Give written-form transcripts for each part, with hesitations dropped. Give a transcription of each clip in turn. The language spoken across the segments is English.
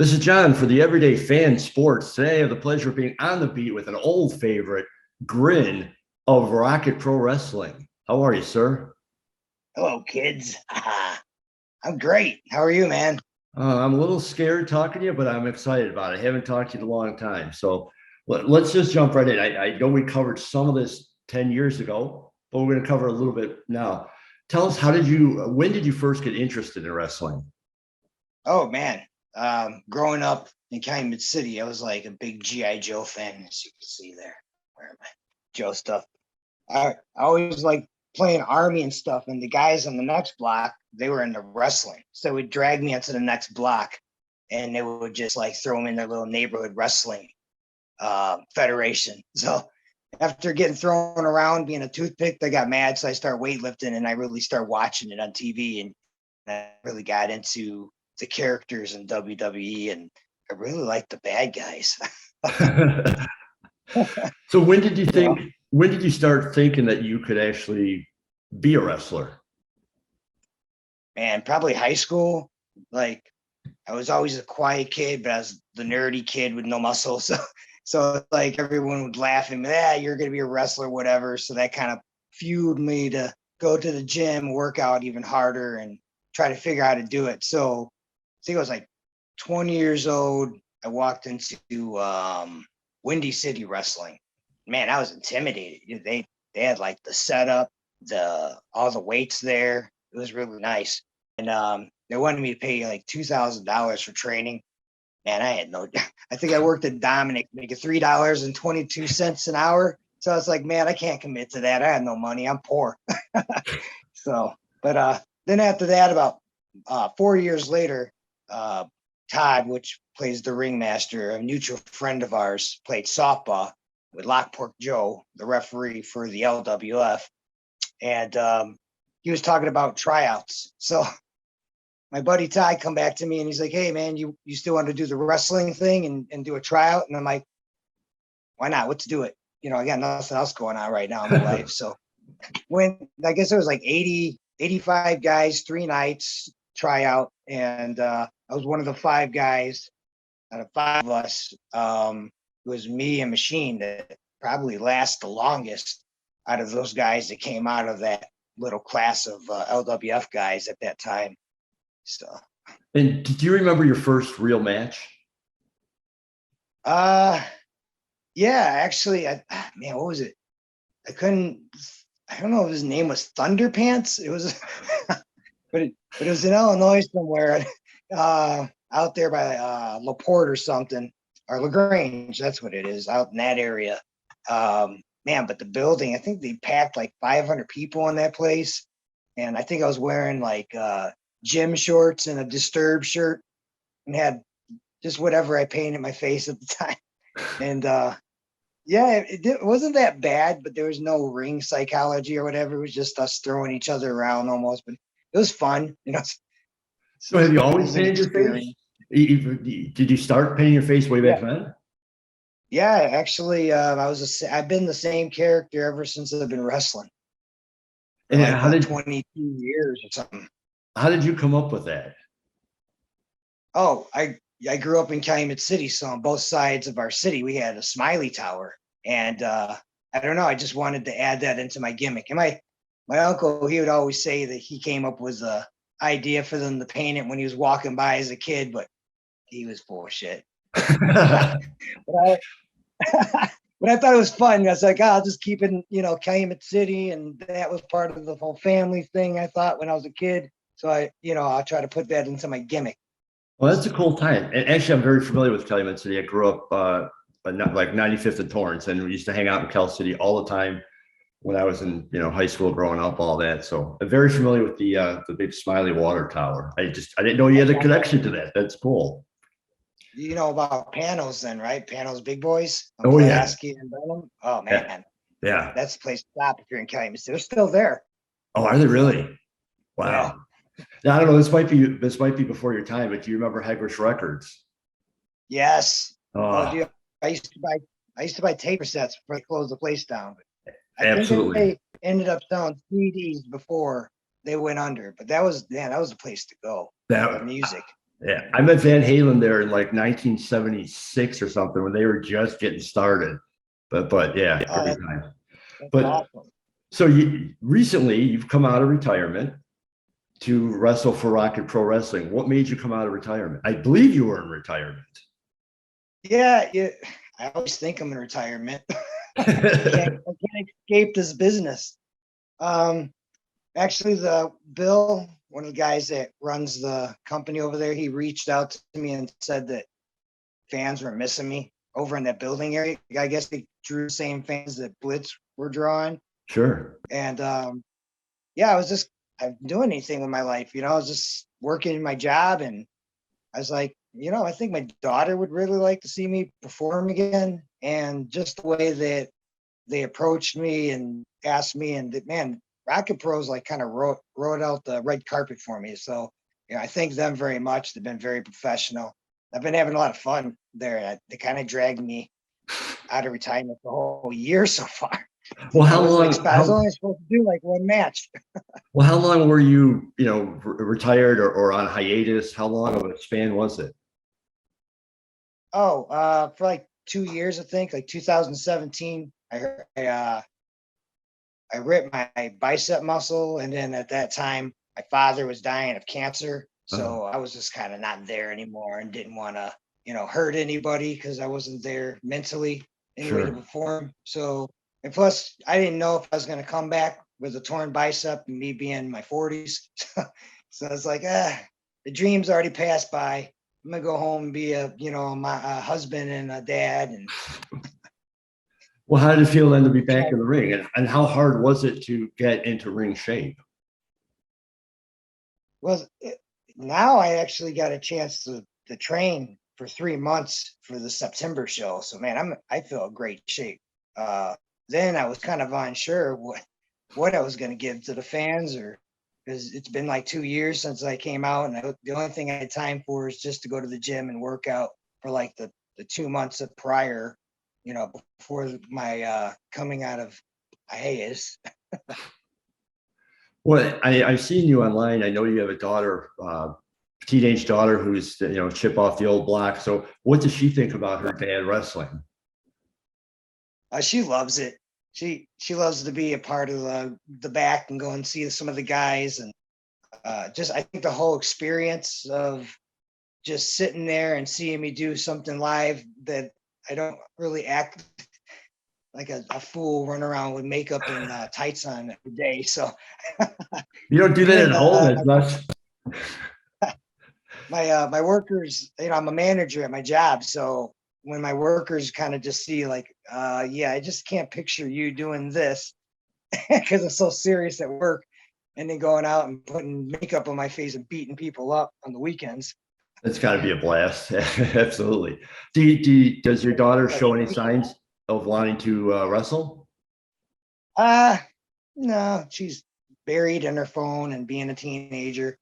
This is John for the Everyday Fan Sports. Today, I have the pleasure of being on the beat with an old favorite, Grin of Rocket Pro Wrestling. How are you, sir? Hello, kids. I'm great. How are you, man? I'm a little scared talking to you, but I'm excited about it. I haven't talked to you in a long time. So let's just jump right in. I know we covered some of this 10 years ago, but we're going to cover a little bit now. Tell us, when did you first get interested in wrestling? Oh, man. Growing up in Calumet City, I was like a big G.I. Joe fan, as you can see there. Where am I? Joe stuff. I always like playing Army and stuff, and the guys on the next block, they were into wrestling. So it would drag me into the next block, and they would just like throw them in their little neighborhood wrestling federation. So after getting thrown around, being a toothpick, I got mad. So I started weightlifting, and I really started watching it on TV, and I really got into the characters in WWE, and I really like the bad guys. So when did you Yeah. think, when did you start thinking that you could actually be a wrestler? Man, probably high school. Like I was always a quiet kid, but I was the nerdy kid with no muscle. So like everyone would laugh at me, you're gonna be a wrestler, whatever. So that kind of fueled me to go to the gym, work out even harder, and try to figure out how to do it. So I think I was like 20 years old. I walked into Windy City Wrestling. Man, I was intimidated. They had like the setup, all the weights there. It was really nice. And they wanted me to pay like $2,000 for training. Man, I had no. I think I worked at Dominic, making $3.22 an hour. So I was like, man, I can't commit to that. I had no money. I'm poor. So, but then after that, about 4 years later, Todd, which plays the ringmaster, a mutual friend of ours, played softball with Lockport Joe, the referee for the LWF, and he was talking about tryouts. So my buddy Ty come back to me and he's like, hey man, you still want to do the wrestling thing and do a tryout? And I'm like, why not? Let's do it. I got nothing else going on right now in my life. So when I guess it was like 80, 85 guys, 3 nights tryout. And I was one of the 5 guys out of 5 of us. It was me and Machine that probably last the longest out of those guys that came out of that little class of LWF guys at that time. So, And do you remember your first real match? yeah, actually, man, what was it? I don't know if his name was Thunderpants. It was, but it was in Illinois somewhere, out there by LaPorte or something, or LaGrange. That's what it is, out in that area. Man, but the building, I think they packed like 500 people in that place. And I think I was wearing like gym shorts and a Disturbed shirt and had just whatever I painted my face at the time. And yeah, it wasn't that bad, but there was no ring psychology or whatever. It was just us throwing each other around almost, but it was fun. So have you It always was an painted your face? experience. Did you start painting your face way back Yeah. then? Yeah, actually, I've been the same character ever since I've been wrestling for And like about 22 years or something. how did you come up with that? Oh, I grew up in Calumet City, so on both sides of our city we had a smiley tower, and I don't know, I just wanted to add that into my gimmick. And my uncle, he would always say that he came up with a idea for them to paint it when he was walking by as a kid, but he was full of shit. But I, but I thought it was fun. I was like, I'll just keep it in, Calumet City, and that was part of the whole family thing. I thought when I was a kid, so I'll try to put that into my gimmick. Well, that's a cool time. And actually, I'm very familiar with Calumet City. I grew up like 95th and Torrance, and we used to hang out in Cal City all the time when I was in high school, growing up, all that. So I'm very familiar with the big smiley water tower. I didn't know you had a connection to that. That's cool. You know about Panos then, right? Panos Big Boys on Oh yeah, Pulaski and Burnham. Oh yeah, man, yeah. that's the place to stop if you're in Calumet City. They're still there. Oh, are they really? Yeah. Wow. Now, I don't know. This might be before your time, but do you remember Heggrish Records? Yes. Oh, Oh, dude, I used to buy tape sets before they closed the place down. But I think absolutely. they ended up selling CDs before they went under. But that was the place to go for That music. Yeah, I met Van Halen there in like 1976 or something when they were just getting started. But yeah, Oh, every time. that's But awesome. so you recently you've come out of retirement to wrestle for Rocket Pro Wrestling. What made you come out of retirement? I believe you were in retirement. Yeah, yeah. I always think I'm in retirement. I can't escape this business. Um, Actually, the Bill, one of the guys that runs the company over there, he reached out to me and said that fans were missing me over in that building area. I guess they drew the same fans that Blitz were drawing. Sure. And yeah, I've been doing anything with my life. I was just working my job, and I was like, I think my daughter would really like to see me perform again. And just the way that they approached me and asked me, and man, Rocket Pros like kind of wrote out the red carpet for me. So, I thank them very much. They've been very professional. I've been having a lot of fun there. They kind of dragged me out of retirement the whole year so far. Well, I how was long? I was only supposed to do like one match. Well, how long were you, retired or on hiatus? How long of a span was it? Oh, for like 2 years, I think, like 2017. I ripped my bicep muscle, and then at that time, my father was dying of cancer, Oh, so I was just kind of not there anymore, and didn't want to, hurt anybody because I wasn't there mentally anyway to sure. perform. So, and plus, I didn't know if I was going to come back with a torn bicep and me being in my 40s. So it's like, the dream's already passed by. I'm gonna go home and be a husband and a dad, and Well, how did it feel then to be back yeah, in the ring? And how hard was it to get into ring shape? well, now I actually got a chance to train for 3 months for the September show. So man, I feel in great shape. Then I was kind of unsure what I was going to give to the fans, or because it's been like 2 years since I came out, and the only thing I had time for is just to go to the gym and work out for like the 2 months of prior, before my coming out of hiatus. Well, I've seen you online. I know you have a daughter, teenage daughter who's, chip off the old block. So what does she think about her dad wrestling? She loves it. She loves to be a part of the back and go and see some of the guys, and just I think the whole experience of just sitting there and seeing me do something live that I don't really act like a fool, run around with makeup and tights on every day. So You don't do that at even home as much. my workers, I'm a manager at my job, so when my workers kind of just see like, yeah, I just can't picture you doing this because I'm so serious at work, and then going out and putting makeup on my face and beating people up on the weekends. It's got to be a blast. Absolutely. Does your daughter Like, show any signs of wanting to wrestle? uh no, she's buried in her phone and being a teenager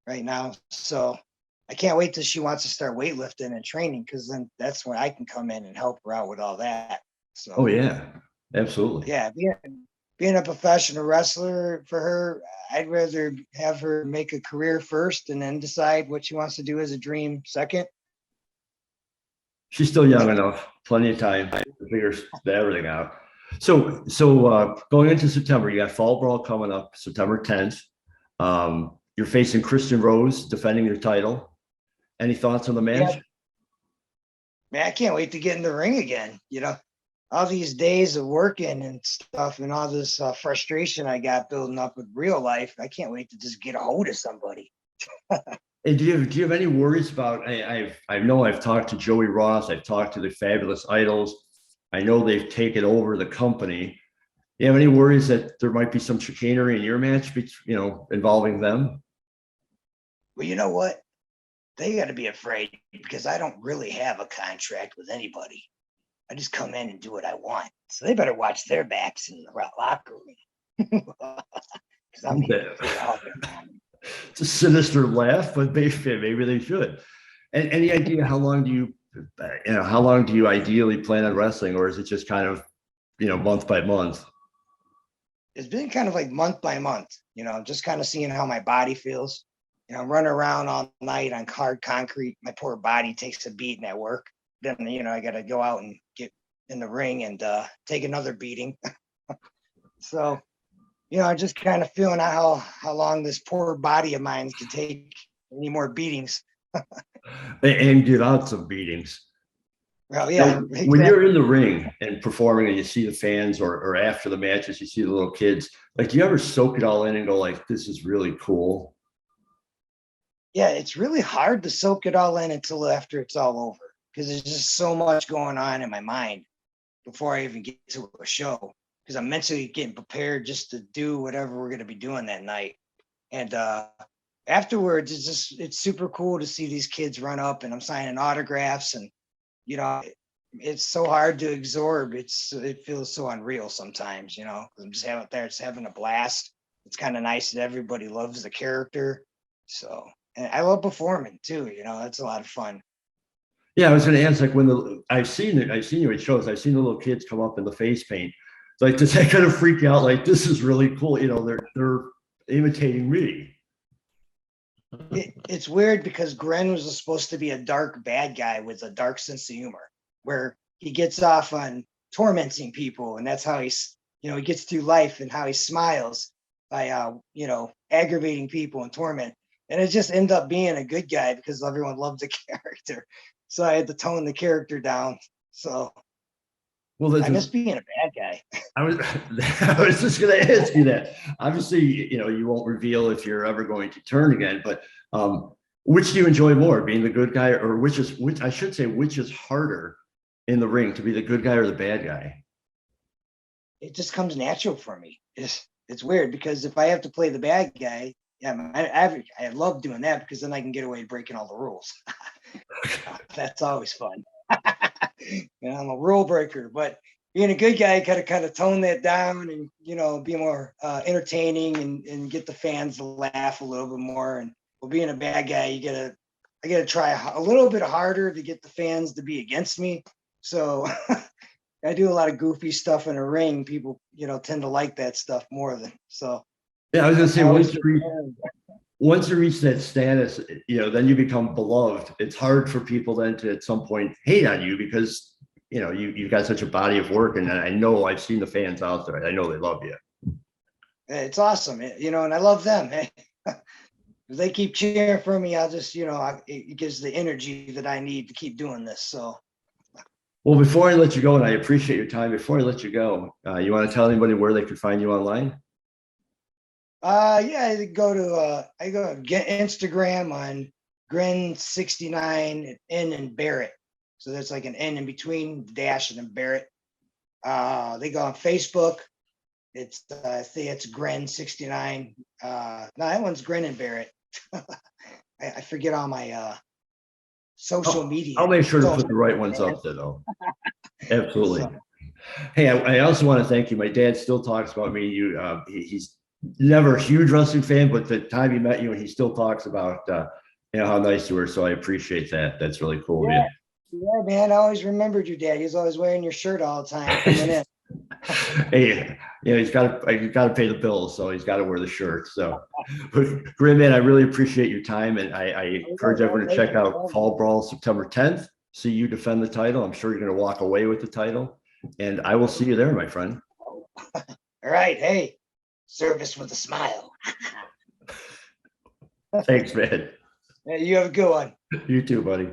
right now. So I can't wait till she wants to start weightlifting and training, because then that's when I can come in and help her out with all that. Oh So yeah, absolutely. yeah, being a professional wrestler for her, I'd rather have her make a career first and then decide what she wants to do as a dream second. She's still young enough, plenty of time to figure everything out. So going into September, you got Fall Brawl coming up September 10th. You're facing Christian Rose defending your title. Any thoughts on the Yeah, match? man, I can't wait to get in the ring again. All these days of working and stuff, and all this frustration I got building up with real life, I can't wait to just get a hold of somebody. And do you have any worries about? I know I've talked to Joey Ross. I've talked to the Fabulous Idols. I know they've taken over the company. Do you have any worries that there might be some chicanery in your match, involving them? Well, you know what? They got to be afraid, because I don't really have a contract with anybody. I just come in and do what I want. So they better watch their backs in the locker room. Because I'm here to put it out there, man. It's a sinister laugh, but maybe they should. And any idea how long do you ideally plan on wrestling, or is it just kind of, month by month? It's been kind of like month by month, just kind of seeing how my body feels. running around all night on hard concrete. My poor body takes a beating at work. Then, I got to go out and get in the ring and take another beating. So, I'm just kind of feeling out how long this poor body of mine can take any more beatings. And get out some beatings. Well, yeah. Now, when you're in the ring and performing and you see the fans or after the matches, you see the little kids, like, do you ever soak it all in and go like, this is really cool? Yeah, it's really hard to soak it all in until after it's all over because there's just so much going on in my mind before I even get to a show because I'm mentally getting prepared just to do whatever we're going to be doing that night. And afterwards, it's super cool to see these kids run up and I'm signing autographs and, it's so hard to absorb. It feels so unreal sometimes, I'm just having a blast. It's kind of nice that everybody loves the character. So, and I love performing too, that's a lot of fun. Yeah, I was going to ask, like, when I've seen you at shows, I've seen the little kids come up in the face paint. Like, does that kind of freak you out? Like, this is really cool. They're imitating me. It's weird because Grin was supposed to be a dark bad guy with a dark sense of humor, where he gets off on tormenting people, and that's how he gets through life and how he smiles by aggravating people and torment. And it just ended up being a good guy because everyone loved the character. So I had to tone the character down. So I miss being a bad guy. I was just going to ask you that. Obviously, you won't reveal if you're ever going to turn again, but which do you enjoy more, being the good guy, or which is harder in the ring, to be the good guy or the bad guy? It just comes natural for me. It's weird because if I have to play the bad guy, yeah, I love doing that because then I can get away breaking all the rules. That's always fun. I'm a rule breaker, but being a good guy, gotta kind of tone that down and be more entertaining and get the fans to laugh a little bit more. And being a bad guy, I gotta try a little bit harder to get the fans to be against me. So I do a lot of goofy stuff in a ring. People, tend to like that stuff more than so. Yeah, I was gonna say once you reach that status, then you become beloved. It's hard for people then to at some point hate on you because you've got such a body of work, and I know I've seen the fans out there. I know they love you. It's awesome, and I love them. If they keep cheering for me, I'll just, it gives the energy that I need to keep doing this. So. Well, before I let you go, and I appreciate your time, before I let you go, you want to tell anybody where they can find you online? Yeah, I go to Instagram on Grin69 N and Barrett. So there's like an N in between dash and then Barrett. They go on Facebook. It's I think it's Grin69. No, that one's Grin and Barrett. I forget all my social media. I'll make sure to put the right ones up there, though. Absolutely. So. Hey, I also want to thank you. My dad still talks about me. He's never a huge wrestling fan, but the time he met you, and he still talks about how nice you were. So I appreciate that. That's really cool. Yeah, yeah, man. I always remembered your dad. He's always wearing your shirt all the time coming in. Hey, he's got to pay the bills, so he's got to wear the shirt. So, Grin, man, I really appreciate your time, and I encourage everyone to check out Fall Brawl September 10th. See you defend the title. I'm sure you're going to walk away with the title, and I will see you there, my friend. All right. Hey, service with a smile. Thanks, man. Hey, you have a good one. You too, buddy.